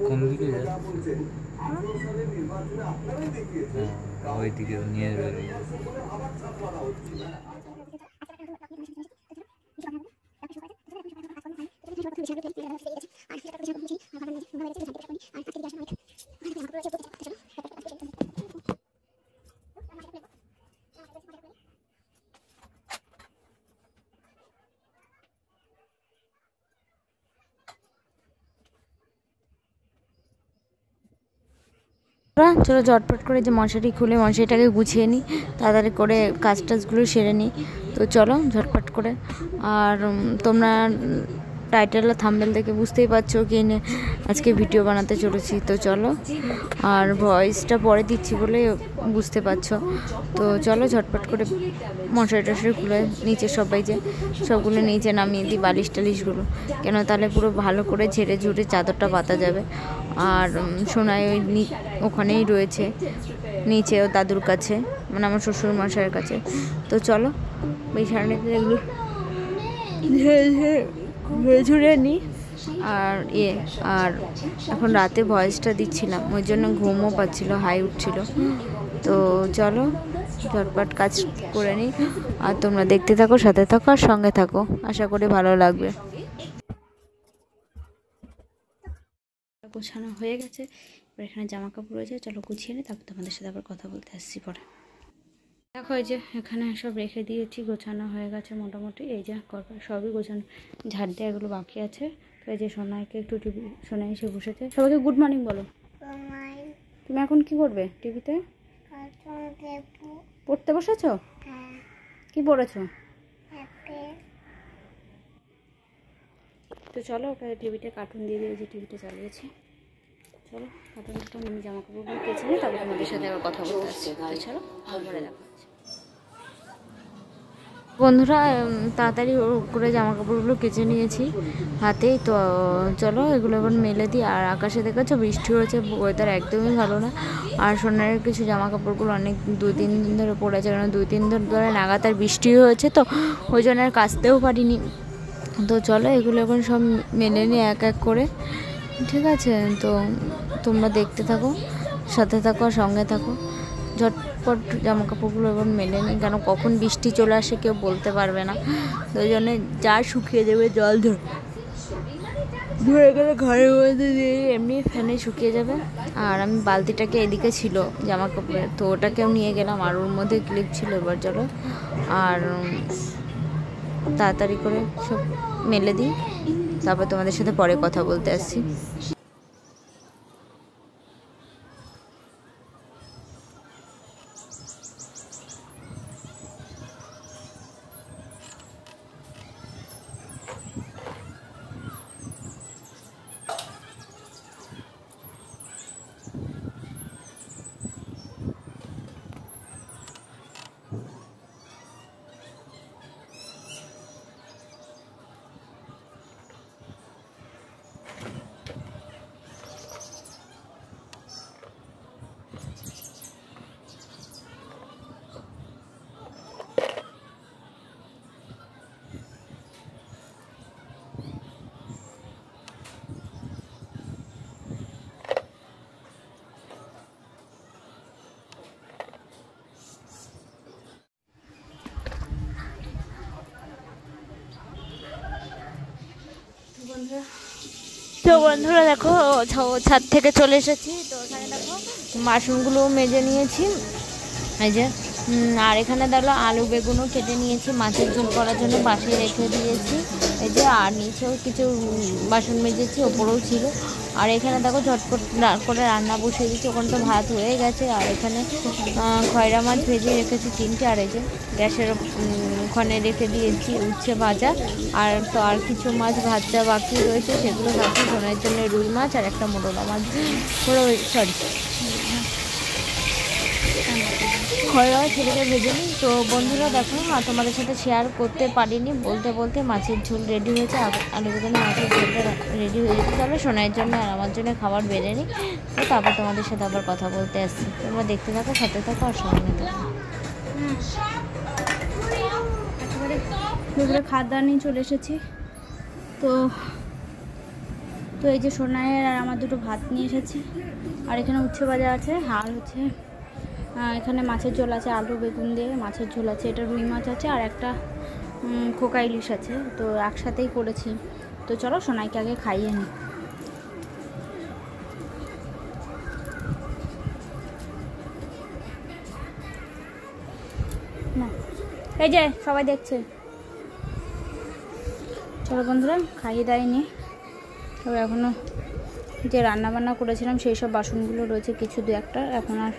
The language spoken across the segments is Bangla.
কোন দিকে যাচ্ছে? ওই দিকে নিয়ে যাবে। চলো ঝটপট করে যে মশারি খুলে মশারিটাকে গুছিয়ে নিই, তাড়াতাড়ি করে কাজ টাজগুলো সেরে নিই। তো চলো ঝটপট করে। আর তোমরা টাইটেল আর থাম্বনেল দেখে বুঝতেই পারছো কি আজকে ভিডিও বানাতে চলেছি। তো চলো, আর ভয়েসটা পরে দিচ্ছি বলে বুঝতে পারছো। তো চলো ঝটপট করে মশারি টশারি খুলে নিচে সবাই যে সবগুলো নিচে নামিয়ে দিই, বালিশ টালিশগুলো, কেন তাহলে পুরো ভালো করে ঝেড়ে ঝুড়ে চাদরটা পাতা যাবে। আর সোনাই ওই ওখানেই রয়েছে নিচে, ও দাদুর কাছে, মানে আমার শ্বশুর মশাইয়ের কাছে। তো চলো বিছানাতে এগুলো ঝেড়ে ঝুড়ে নিই। আর আর এখন রাতে ভয়েসটা দিচ্ছিলাম, ওই জন্য ঘুমও পাচ্ছিল, হাই উঠছিল। তো চলো ঝটপট কাজ করে নিই, আর তোমরা দেখতে থাকো, সাথে থাকো আর সঙ্গে থাকো, আশা করি ভালো লাগবে। গোছানো হয়ে গেছে, এবার এখানে জামা কাপড় রয়েছে, চলো গুছিয়ে নিই, তারপর তোমাদের সাথে আবার কথা বলতে আসছি পরে। দেখো এই যে এখানে সব রেখে দিয়েছি, গোছানো হয়ে গেছে মোটামুটি। এই যে সবই গোছানো, ঝাড় দেওয়া এগুলো বাকি আছে। তো এই যে সোনাইকে একটু টিভি, সোনাই এসে বসেছে। সবাইকে গুড মর্নিং বলো। তুমি এখন কি করবে টিভিতে? পড়তে বসেছো? কি পড়েছো? তো চলো ওকে টিভিতে কার্টুন দিয়ে দিয়ে যে টিভিটা চালিয়েছি। চলো কার্টুনটা আমি জামা কাপড়গুলো কেচে নিই, তারপর তোমাদের সাথে আবার কথা বলতে আসছি। চলো পরে দেখা হচ্ছে। বন্ধুরা তাড়াতাড়ি করে জামা কাপড়গুলো কেচে নিয়েছি হাতেই। তো চলো এগুলো এবার মেলে দিই। আর আকাশে দেখেছো বৃষ্টি হয়েছে, ওয়েদার একদমই ভালো না। আর সোনার কিছু জামা কাপড়গুলো অনেক 2-3 দিন ধরে পড়েছে, কারণ 2-3 দিন ধরে নাগাতার বৃষ্টি হয়েছে, তো ওই জন্য আর কাচতেও পারিনি। তো চলো এগুলো এখন সব মেলে নিই এক এক করে, ঠিক আছে? তো তোমরা দেখতে থাকো, সাথে থাকো আর সঙ্গে থাকো। ঝটপট জামা কাপড়গুলো এবার মেলে নিই, কেন কখন বৃষ্টি চলে আসে কেউ বলতে পারবে না। তো ওই জন্যে যা শুকিয়ে দেবে জল ধরে গেলে ঘরের মধ্যে দিয়ে এমনি ফ্যানে শুকিয়ে যাবে। আর আমি বালতিটাকে এদিকে ছিল জামা কাপড়ের, তো ওটাকেও নিয়ে গেলাম, আর ওর মধ্যে ক্লিপ ছিল। এবার চলো আর তাড়াতাড়ি করে সব মেলে দিই, তারপর তোমাদের সাথে পরে কথা বলতে আসছি। তো বন্ধুরা দেখো ছাদ থেকে চলে এসেছি। তো এখানে দেখো বাসনগুলো মেজে নিয়েছি, এই যে। আর এখানে দেখো আলু বেগুনও কেটে নিয়েছি, মাছের ঝোল করার জন্য পাশে রেখে দিয়েছি, এই যে। আর নিচেও কিছু বাসন মেজেছি, ওপরেও ছিল। আর এখানে দেখো ঝটপট করে রান্না বসিয়ে দিচ্ছি, ওখানে তো ভাত হয়ে গেছে। আর এখানে খয়রা মাছ ভেজে রেখেছি 3টে, আর এই যে গ্যাসের ওখানে রেখে দিয়েছি উচ্ছে ভাজা। আর তো আর কিছু মাছ ভাজা বাকি রয়েছে, সেগুলো ভাজি। সোনার জন্য রুই মাছ আর একটা মোটলা মাছ, সরি খয়রা ছেলেকে ভেজে নিই। তো বন্ধুরা দেখো তোমাদের সাথে শেয়ার করতে পারিনি, বলতে বলতে মাছের ঝোল রেডি হয়েছে, আলু বেগুনে মাছের ঝোলটা রেডি হয়ে যেতে। তাহলে সোনার জন্য আর আমার জন্য খাবার বেড়ে নিই, তো তারপর তোমাদের সাথে আবার কথা বলতে আসছি। তোমরা দেখতে থাকো, সাথে থাকো আর সঙ্গে থাকো। একেবারে দুপুরে খাদ্য নিয়ে চলে এসেছি। তো এই যে সোনাইয়ের আর আমার দুটো ভাত নিয়ে এসেছি, আর এখানে উচ্ছে ভাজা আছে, আর হচ্ছে এখানে মাছের ঝোল আছে, আলু বেগুন দিয়ে মাছের ঝোল আছে, এটা রুই মাছ আছে, আর একটা খোকা ইলিশ আছে। তো একসাথেই করেছি। তো চলো সোনাইকে আগে খাইয়ে নিই। না এই যে সবাই দেখছে। চলো বন্ধুরা খাইয়ে দাইনি, তবে এখনও যে রান্নাবান্না করেছিলাম সেই সব বাসনগুলো রয়েছে কিছু দু একটা, এখন আর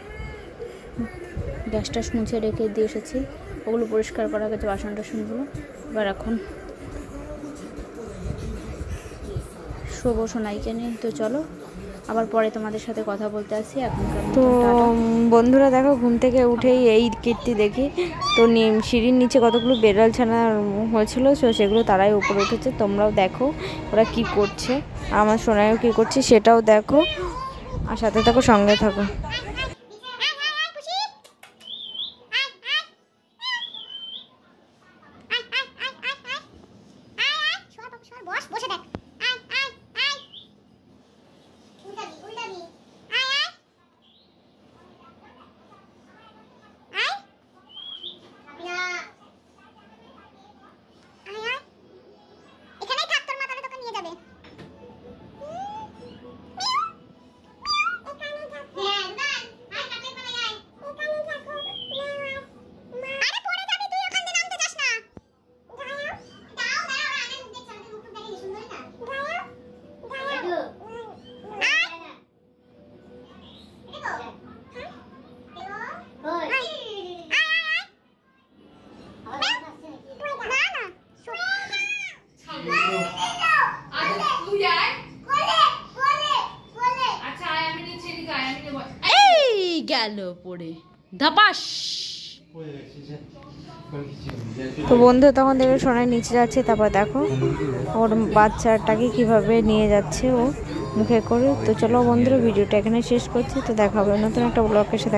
গ্যাসটা মুছে রেখে দিয়ে এসেছি, ওগুলো পরিষ্কার করা গেছে বাসন টাসনগুলো। এবার এখন শোবো সোনাইকে নিয়ে। তো চলো আবার পরে তোমাদের সাথে কথা বলতে আসছি। এখনকার তো বন্ধুরা দেখো, ঘুম থেকে উঠেই এই কীর্তি দেখি। তো সিঁড়ির নিচে কতগুলো বেড়াল ছানা হয়েছিল, তো সেগুলো তারাই উপরে উঠেছে। তোমরাও দেখো ওরা কি করছে, আমার সোনাইও কি করছে সেটাও দেখো, আর সাথে থাকো, সঙ্গে থাকো। গেল পড়ে ধাপাস। তো বন্ধু তখন দেখে সোনাই নিচে যাচ্ছে, তারপর দেখো ওর বাচ্চাটাকে কিভাবে নিয়ে যাচ্ছে ও মুখে করে। তো চলো বন্ধুরা ভিডিওটা এখানে শেষ করছি। তো দেখা হবে নতুন একটা ব্লগের সাথে।